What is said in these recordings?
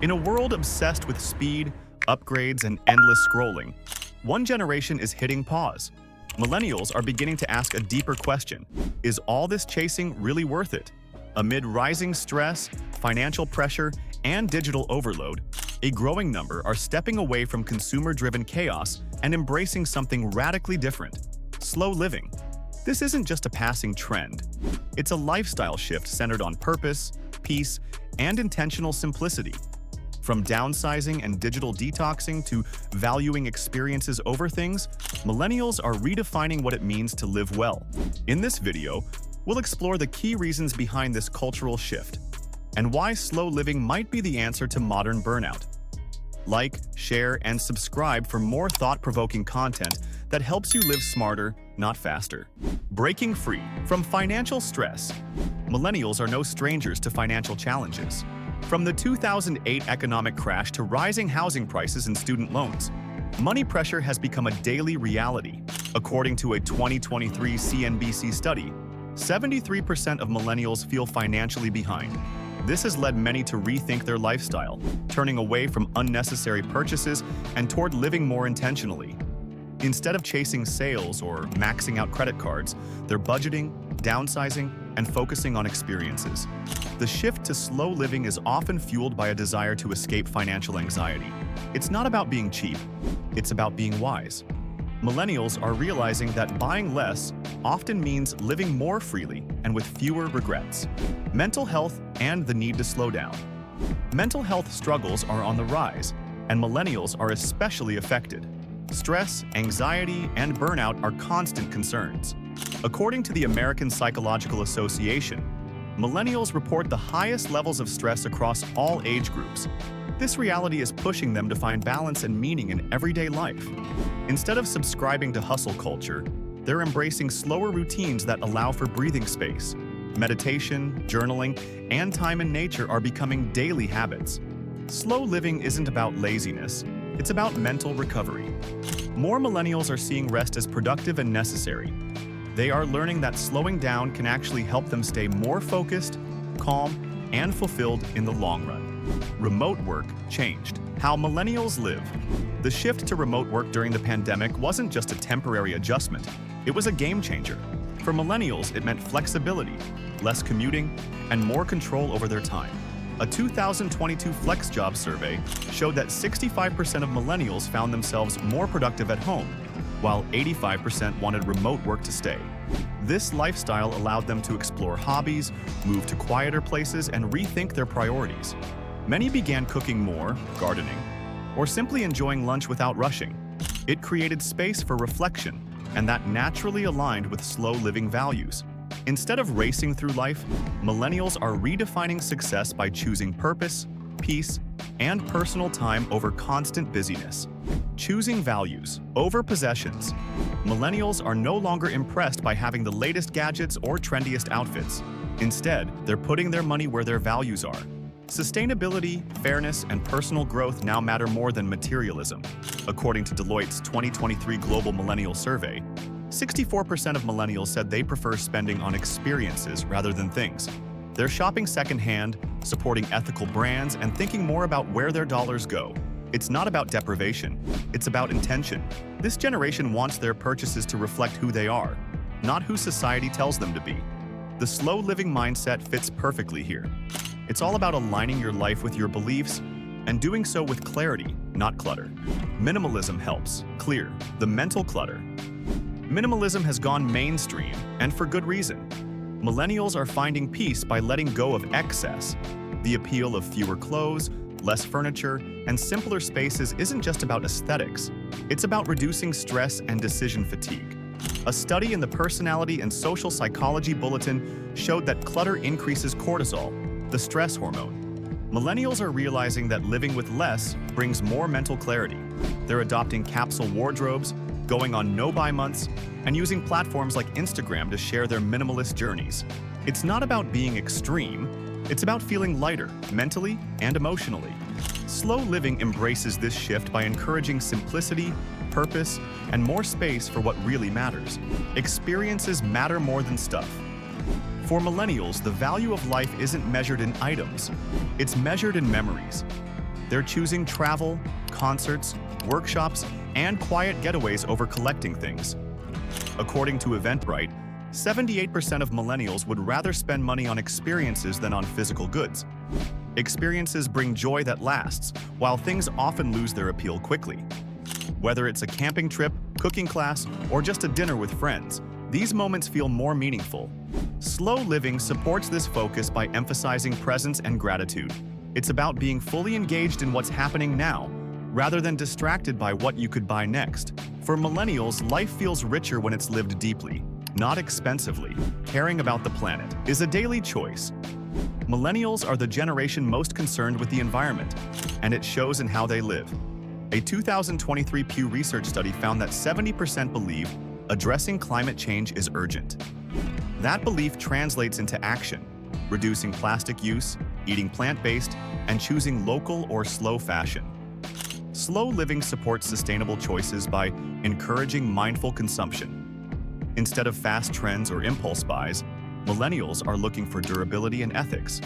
In a world obsessed with speed, upgrades, and endless scrolling, one generation is hitting pause. Millennials are beginning to ask a deeper question. Is all this chasing really worth it? Amid rising stress, financial pressure, and digital overload, a growing number are stepping away from consumer-driven chaos and embracing something radically different: slow living. This isn't just a passing trend. It's a lifestyle shift centered on purpose, peace, and intentional simplicity. From downsizing and digital detoxing to valuing experiences over things, millennials are redefining what it means to live well. In this video, we'll explore the key reasons behind this cultural shift and why slow living might be the answer to modern burnout. Like, share, and subscribe for more thought-provoking content that helps you live smarter, not faster. Breaking free from financial stress. Millennials are no strangers to financial challenges. From the 2008 economic crash to rising housing prices and student loans, money pressure has become a daily reality. According to a 2023 CNBC study, 73% of millennials feel financially behind. This has led many to rethink their lifestyle, turning away from unnecessary purchases and toward living more intentionally. Instead of chasing sales or maxing out credit cards, they're budgeting, downsizing, and focusing on experiences. The shift to slow living is often fueled by a desire to escape financial anxiety. It's not about being cheap, it's about being wise. Millennials are realizing that buying less often means living more freely and with fewer regrets. Mental health and the need to slow down. Mental health struggles are on the rise, and millennials are especially affected. Stress, anxiety, and burnout are constant concerns. According to the American Psychological Association, millennials report the highest levels of stress across all age groups. This reality is pushing them to find balance and meaning in everyday life. Instead of subscribing to hustle culture, they're embracing slower routines that allow for breathing space. Meditation, journaling, and time in nature are becoming daily habits. Slow living isn't about laziness, it's about mental recovery. More millennials are seeing rest as productive and necessary. They are learning that slowing down can actually help them stay more focused, calm, and fulfilled in the long run. Remote work changed how millennials live. The shift to remote work during the pandemic wasn't just a temporary adjustment, it was a game changer. For millennials, it meant flexibility, less commuting, and more control over their time. A 2022 FlexJob survey showed that 65% of millennials found themselves more productive at home, while 85% wanted remote work to stay. This lifestyle allowed them to explore hobbies, move to quieter places, and rethink their priorities. Many began cooking more, gardening, or simply enjoying lunch without rushing. It created space for reflection, and that naturally aligned with slow living values. Instead of racing through life, millennials are redefining success by choosing purpose, peace, and personal time over constant busyness. Choosing values over possessions. Millennials are no longer impressed by having the latest gadgets or trendiest outfits. Instead, they're putting their money where their values are. Sustainability, fairness, and personal growth now matter more than materialism. According to Deloitte's 2023 Global Millennial Survey, 64% of millennials said they prefer spending on experiences rather than things. They're shopping secondhand, supporting ethical brands, and thinking more about where their dollars go. It's not about deprivation, it's about intention. This generation wants their purchases to reflect who they are, not who society tells them to be. The slow living mindset fits perfectly here. It's all about aligning your life with your beliefs and doing so with clarity, not clutter. Minimalism helps clear the mental clutter. Minimalism has gone mainstream, and for good reason. Millennials are finding peace by letting go of excess. The appeal of fewer clothes, less furniture, and simpler spaces isn't just about aesthetics. It's about reducing stress and decision fatigue. A study in the Personality and Social Psychology Bulletin showed that clutter increases cortisol, the stress hormone. Millennials are realizing that living with less brings more mental clarity. They're adopting capsule wardrobes, going on no-buy months, and using platforms like Instagram to share their minimalist journeys. It's not about being extreme, it's about feeling lighter, mentally and emotionally. Slow living embraces this shift by encouraging simplicity, purpose, and more space for what really matters. Experiences matter more than stuff. For millennials, the value of life isn't measured in items, it's measured in memories. They're choosing travel, concerts, workshops, and quiet getaways over collecting things. According to Eventbrite, 78% of millennials would rather spend money on experiences than on physical goods. Experiences bring joy that lasts, while things often lose their appeal quickly. Whether it's a camping trip, cooking class, or just a dinner with friends, these moments feel more meaningful. Slow living supports this focus by emphasizing presence and gratitude. It's about being fully engaged in what's happening now, rather than distracted by what you could buy next. For millennials, life feels richer when it's lived deeply, not expensively. Caring about the planet is a daily choice. Millennials are the generation most concerned with the environment, and it shows in how they live. A 2023 Pew Research study found that 70% believe addressing climate change is urgent. That belief translates into action, reducing plastic use, eating plant-based, and choosing local or slow fashion. Slow living supports sustainable choices by encouraging mindful consumption. Instead of fast trends or impulse buys, millennials are looking for durability and ethics.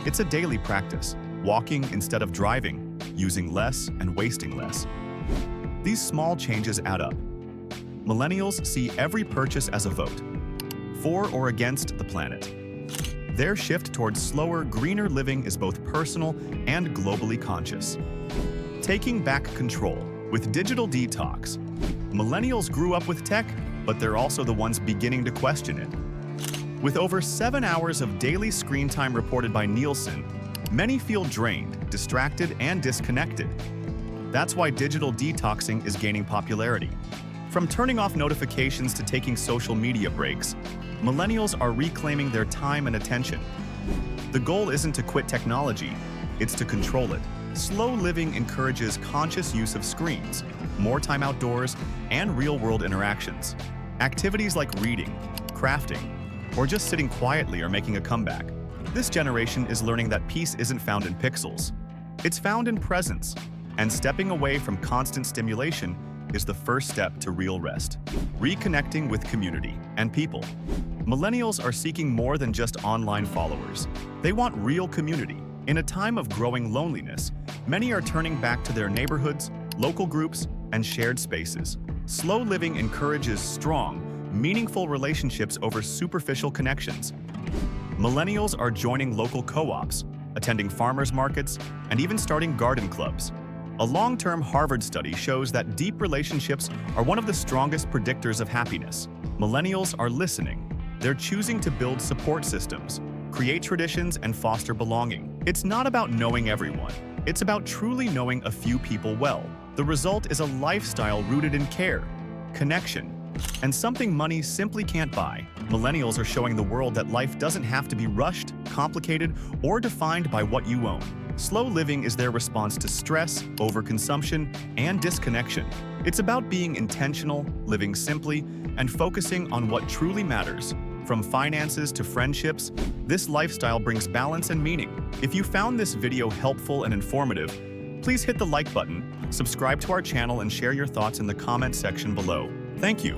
It's a daily practice, walking instead of driving, using less and wasting less. These small changes add up. Millennials see every purchase as a vote, for or against the planet. Their shift towards slower, greener living is both personal and globally conscious. Taking back control with digital detox. Millennials grew up with tech, but they're also the ones beginning to question it. With over 7 hours of daily screen time reported by Nielsen, many feel drained, distracted, and disconnected. That's why digital detoxing is gaining popularity. From turning off notifications to taking social media breaks, millennials are reclaiming their time and attention. The goal isn't to quit technology, it's to control it. Slow living encourages conscious use of screens, more time outdoors, and real-world interactions. Activities like reading, crafting, or just sitting quietly are making a comeback. This generation is learning that peace isn't found in pixels. It's found in presence, and stepping away from constant stimulation is the first step to real rest. Reconnecting with community and people. Millennials are seeking more than just online followers. They want real community. In a time of growing loneliness, many are turning back to their neighborhoods, local groups, and shared spaces. Slow living encourages strong, meaningful relationships over superficial connections. Millennials are joining local co-ops, attending farmers markets, and even starting garden clubs. A long-term Harvard study shows that deep relationships are one of the strongest predictors of happiness. Millennials are listening. They're choosing to build support systems, create traditions, and foster belonging. It's not about knowing everyone. It's about truly knowing a few people well. The result is a lifestyle rooted in care, connection, and something money simply can't buy. Millennials are showing the world that life doesn't have to be rushed, complicated, or defined by what you own. Slow living is their response to stress, overconsumption, and disconnection. It's about being intentional, living simply, and focusing on what truly matters. From finances to friendships, this lifestyle brings balance and meaning. If you found this video helpful and informative, please hit the like button, subscribe to our channel, and share your thoughts in the comment section below. Thank you.